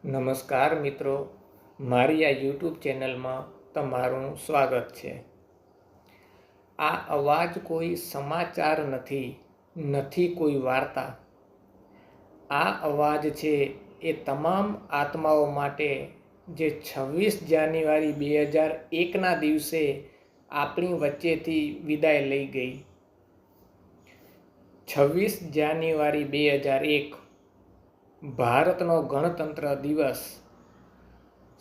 નમસ્કાર મિત્રો, મારી આ યુટ્યુબ ચેનલમાં તમારું સ્વાગત છે। આ અવાજ કોઈ સમાચાર નથી કોઈ વાર્તા। આ અવાજ છે એ તમામ આત્માઓ માટે જે 26 જાન્યુઆરી 2001ના દિવસે આપણી વચ્ચેથી વિદાય લઈ ગઈ। 26 જાન્યુઆરી 2001 ભારતનો ગણતંત્ર દિવસ।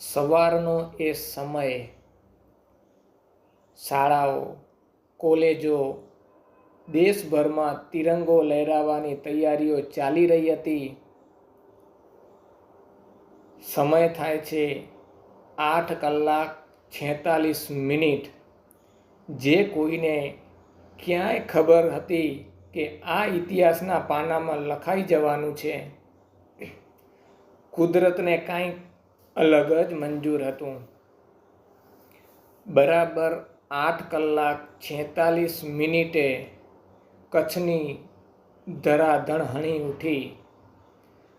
સવારનો એ સમય શાળાઓ, કોલેજો, દેશભરમાં તિરંગો લહેરાવવાની તૈયારીઓ ચાલી રહી હતી। સમય થાય છે 8 કલાક 46 મિનિટ। જે કોઈને ક્યાંય ખબર હતી કે આ ઇતિહાસના પાનામાં લખાઈ જવાનું છે, કુદરતને કાંઈક અલગ જ મંજૂર હતું। બરાબર 8 કલાક 46 મિનિટે કચ્છની ધરા ધણહણી ઉઠી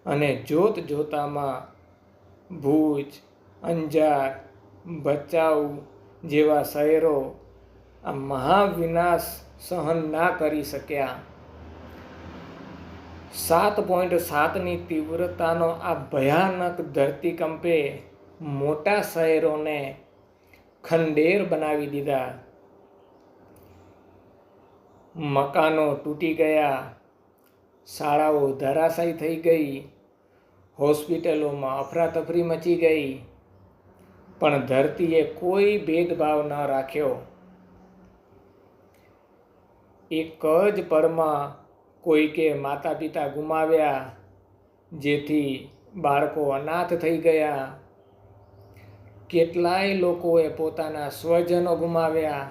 અને જોત જોતામાં ભુજ, અંજાર, ભચાઉ જેવા શહેરો આ મહાવિનાશ સહન ના કરી શક્યા। 7.7ની તીવ્રતાનો આ ભયાનક ધરતીકંપે મોટા શહેરોને ખંડેર બનાવી દીધા। મકાનો તૂટી ગયા, શાળાઓ ધરાશાયી થઈ ગઈ, હોસ્પિટલોમાં અફરાતફરી મચી ગઈ, પણ ધરતીએ કોઈ ભેદભાવ ન રાખ્યો। એક જ પળમાં કોઈકે માતા પિતા ગુમાવ્યા, જેથી બાળકો અનાથ થઈ ગયા। કેટલાય લોકોએ પોતાના સ્વજનો ગુમાવ્યા।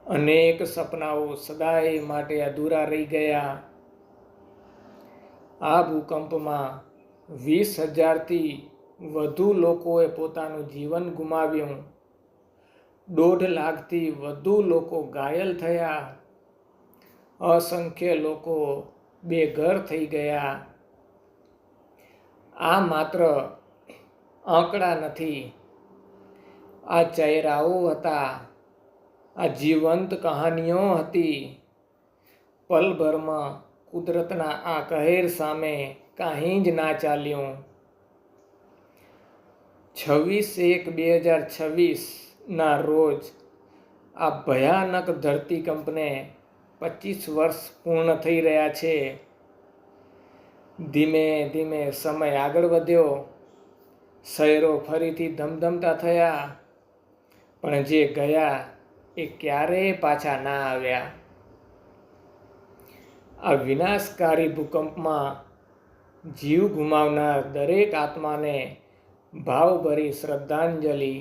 અનેક સપનાઓ સદાય માટે અધૂરા રહી ગયા। આ ભૂકંપમાં 20,000થી વધુ લોકોએ પોતાનું જીવન ગુમાવ્યું। 1.5 લાખથી વધુ લોકો ઘાયલ થયા। અસંખ્ય લોકો બેઘર થઈ ગયા। આ માત્ર આંકડા નથી, આ ચહેરાઓ હતા, આ જીવંત કહાનીઓ હતી। પલભરમાં કુદરતના આ કહેર સામે કાંઈ જ ના ચાલ્યું। 26/1/2026ના રોજ આ ભયાનક ધરતીકંપને 25 વર્ષ પૂર્ણ થઈ રહ્યા છે। ધીમે ધીમે સમય આગળ વધ્યો, શહેરો ફરીથી ધમધમતા થયા, પણ જે ગયા એ ક્યારેય પાછા ના આવ્યા। આ વિનાશકારી ભૂકંપમાં જીવ ગુમાવનાર દરેક આત્માને ભાવભરી શ્રદ્ધાંજલિ।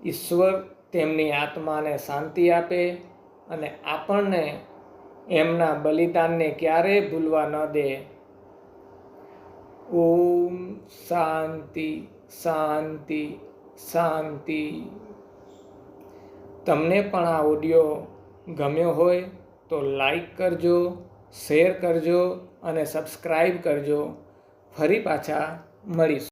ઈશ્વર તેમની આત્માને શાંતિ આપે અને આપણને એમના બલિદાનને ક્યારેય ભૂલવા ન દે। ઓમ શાંતિ શાંતિ શાંતિ। તમને પણ આ ઓડિયો ગમ્યો હોય તો લાઈક કરજો, શેર કરજો અને સબસ્ક્રાઈબ કરજો। ફરી પાછા મળીશું।